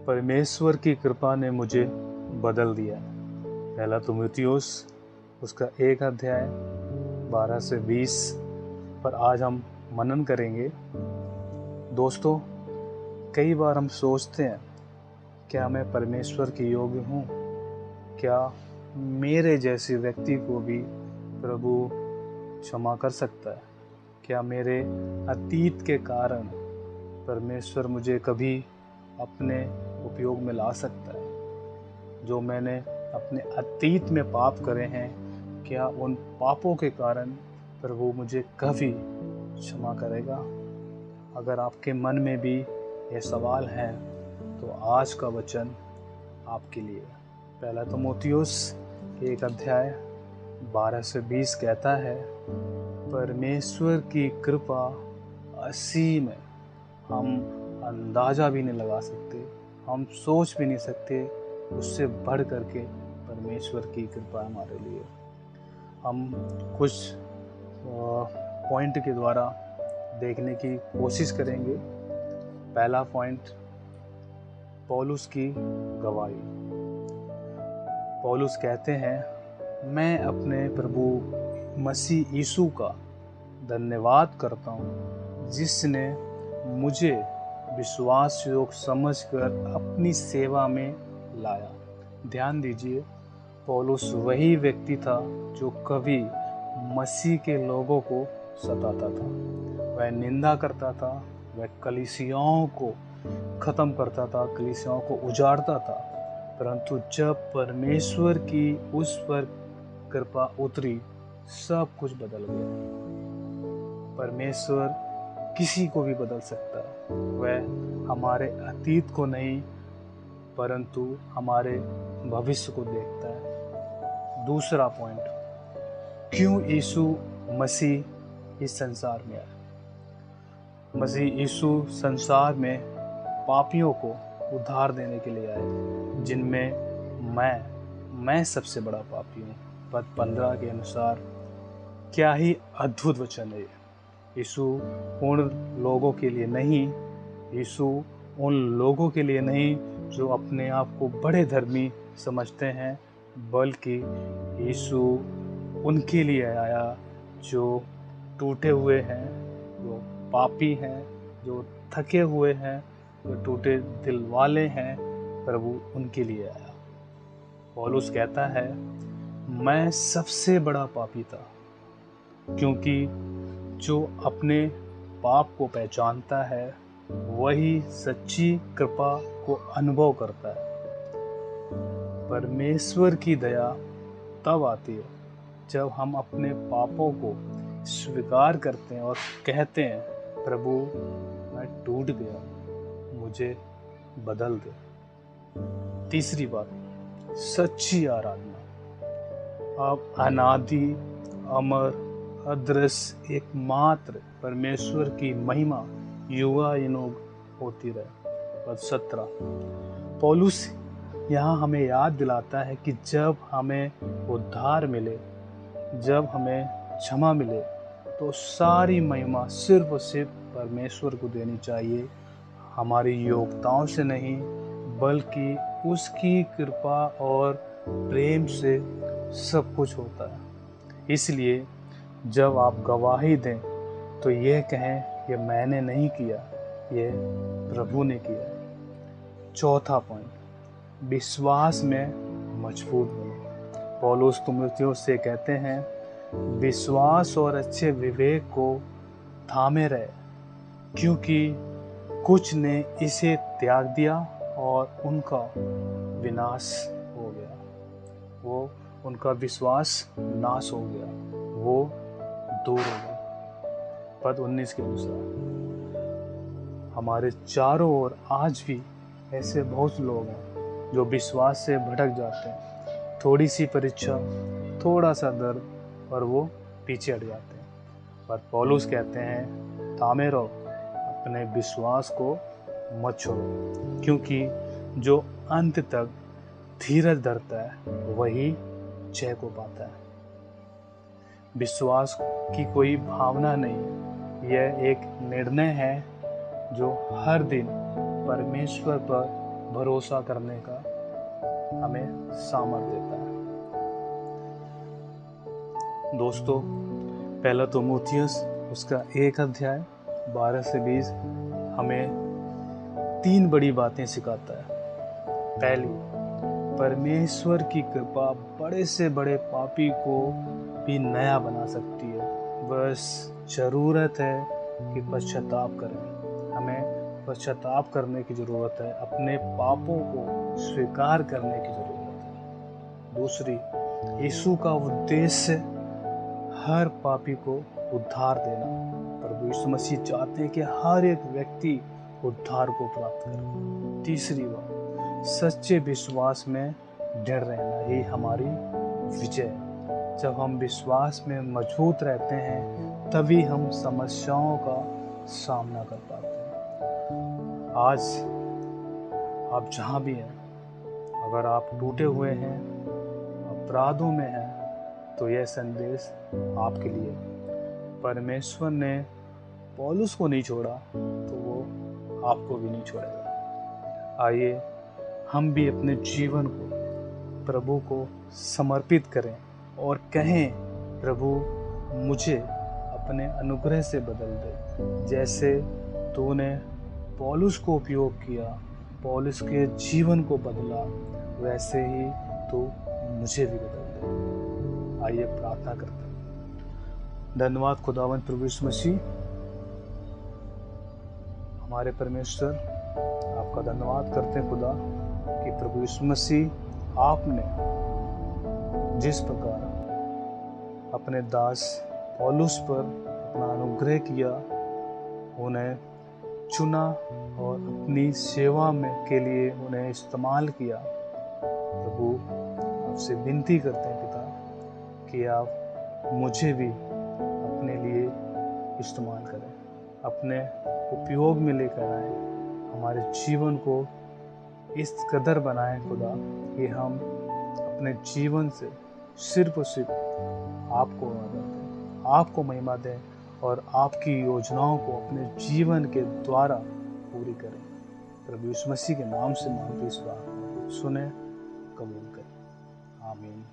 परमेश्वर की कृपा ने मुझे बदल दिया। पहला तीमुथियुस उसका 1 अध्याय 12 से 20 पर आज हम मनन करेंगे। दोस्तों, कई बार हम सोचते हैं, क्या मैं परमेश्वर के योग्य हूँ? क्या मेरे जैसे व्यक्ति को भी प्रभु क्षमा कर सकता है? क्या मेरे अतीत के कारण परमेश्वर मुझे कभी अपने उपयोग में ला सकता है? जो मैंने अपने अतीत में पाप करे हैं, क्या उन पापों के कारण प्रभु मुझे कभी क्षमा करेगा? अगर आपके मन में भी ये सवाल है तो आज का वचन आपके लिए। पहला तीमुथियुस 1 अध्याय 12 से 20 कहता है, परमेश्वर की कृपा असीम है। हम अंदाज़ा भी नहीं लगा सकते, हम सोच भी नहीं सकते उससे बढ़ करके परमेश्वर की कृपा हमारे लिए। हम कुछ पॉइंट के द्वारा देखने की कोशिश करेंगे। पहला पॉइंट, पौलुस की गवाही। पौलुस कहते हैं, मैं अपने प्रभु मसीह यीशु का धन्यवाद करता हूँ, जिसने मुझे विश्वास योग्य समझकर अपनी सेवा में लाया। ध्यान दीजिए, पौलुस वही व्यक्ति था जो कभी मसीह के लोगों को सताता था, वह निंदा करता था, वह कलीसियाओं को ख़त्म करता था, कलीसियाओं को उजाड़ता था। परंतु जब परमेश्वर की उस पर कृपा उतरी, सब कुछ बदल गया। परमेश्वर किसी को भी बदल सकता है। वह हमारे अतीत को नहीं परंतु हमारे भविष्य को देखता है। दूसरा पॉइंट, क्यों यीशु मसीह इस संसार में आया? मसीह यीशु संसार में पापियों को उद्धार देने के लिए आए, जिनमें मैं सबसे बड़ा पापी हूँ। पद 15 के अनुसार क्या ही अद्भुत वचन है। यीशु उन लोगों के लिए नहीं, यीशु उन लोगों के लिए नहीं जो अपने आप को बड़े धर्मी समझते हैं, बल्कि यीशु उनके लिए आया जो टूटे हुए हैं, जो पापी हैं, जो थके हुए हैं, जो टूटे दिल वाले हैं। प्रभु उनके लिए आया। पौलुस कहता है, मैं सबसे बड़ा पापी था, क्योंकि जो अपने पाप को पहचानता है वही सच्ची कृपा को अनुभव करता है। परमेश्वर की दया तब आती है जब हम अपने पापों को स्वीकार करते हैं और कहते हैं, प्रभु मैं टूट गया, मुझे बदल दे। तीसरी बात, सच्ची आराधना। आप अनादि, अमर, अदृश्य एकमात्र परमेश्वर की महिमा युगानुग होती रहे। पद 17, पौलुस यहाँ हमें याद दिलाता है कि जब हमें उद्धार मिले, जब हमें क्षमा मिले, तो सारी महिमा सिर्फ और सिर्फ परमेश्वर को देनी चाहिए, हमारी योग्यताओं से नहीं, बल्कि उसकी कृपा और प्रेम से सब कुछ होता है। इसलिए जब आप गवाही दें तो यह कहें, ये मैंने नहीं किया, ये प्रभु ने किया। चौथा पॉइंट, विश्वास में मजबूत बनो। पौलुस तीमुथियुस से कहते हैं, विश्वास और अच्छे विवेक को थामे रहे, क्योंकि कुछ ने इसे त्याग दिया और उनका विनाश हो गया। उनका विश्वास नाश हो गया, वो दूर हो गया। पद 19 के अनुसार हमारे चारों ओर आज भी ऐसे बहुत लोग हैं जो विश्वास से भटक जाते हैं। थोड़ी सी परीक्षा, थोड़ा सा दर्द और वो पीछे हट जाते हैं। पर पौलुस कहते हैं, थामे रहो, अपने विश्वास को मत छोड़ो, क्योंकि जो अंत तक धीरज धरता है वही जय को पाता है। विश्वास की कोई भावना नहीं, यह एक निर्णय है जो हर दिन परमेश्वर पर भरोसा करने का हमें सामर्थ देता है। दोस्तों, पहला तीमुथियुस उसका 1 अध्याय 12 से 20 हमें 3 बड़ी बातें सिखाता है। पहली, परमेश्वर की कृपा बड़े से बड़े पापी को भी नया बना सकती है, बस ज़रूरत है कि पश्चाताप करें। हमें पश्चाताप करने की ज़रूरत है, अपने पापों को स्वीकार करने की ज़रूरत है। दूसरी, यीशु का उद्देश्य हर पापी को उद्धार देना। प्रभु यीशु मसीह चाहते हैं कि हर एक व्यक्ति उद्धार को प्राप्त करे। तीसरी बात, सच्चे विश्वास में दृढ़ रहना, यही हमारी विजय है। जब हम विश्वास में मजबूत रहते हैं तभी हम समस्याओं का सामना कर पाते हैं। आज आप जहाँ भी हैं, अगर आप टूटे हुए हैं, अपराधों में हैं, तो यह संदेश आपके लिए। परमेश्वर ने पौलुस को नहीं छोड़ा तो वो आपको भी नहीं छोड़ेगा। आइए हम भी अपने जीवन को प्रभु को समर्पित करें और कहें, प्रभु मुझे अपने अनुग्रह से बदल दे। जैसे तूने पौलुस को उपयोग किया, पौलुस के जीवन को बदला, वैसे ही तू मुझे भी बदल दे। आइए प्रार्थना करते हैं। धन्यवाद खुदावंद प्रभु यीशु मसीह, हमारे परमेश्वर, आपका धन्यवाद करते हैं खुदा कि प्रभु यीशु मसीह आपने जिस प्रकार अपने दास पौलुस पर अपना अनुग्रह किया, उन्हें चुना और अपनी सेवा में के लिए उन्हें इस्तेमाल किया। प्रभु आपसे विनती करते हैं पिता कि आप मुझे भी अपने लिए इस्तेमाल करें, अपने उपयोग में लेकर आएं, हमारे जीवन को इस कदर बनाएं खुदा कि हम अपने जीवन से सिर्फ और सिर्फ आपको आदर दें, आपको महिमा दें और आपकी योजनाओं को अपने जीवन के द्वारा पूरी करें। प्रभु यीशु मसीह के नाम से मांगते इस बात को सुने, कबूल करें। आमीन।